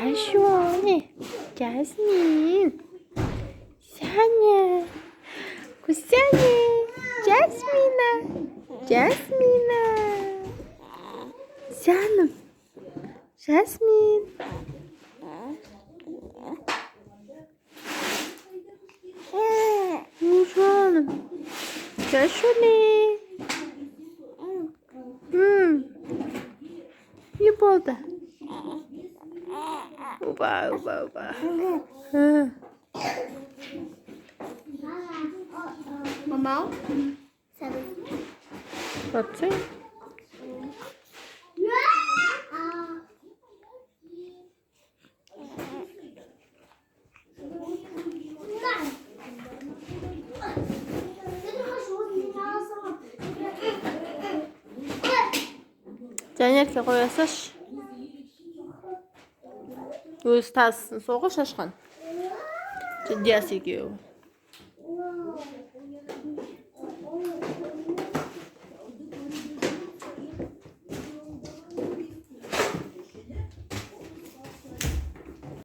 Хорошо. Жасмин. Саня. Кусяня. Жасмина. Жасмина. Жаным. Жасмин. Ну, жаным. Кашули. Не болды. Оба. Мама? Отцы. Жанерке қоясаш. Өз тасын соғы шашқан. Жидияс екеуі.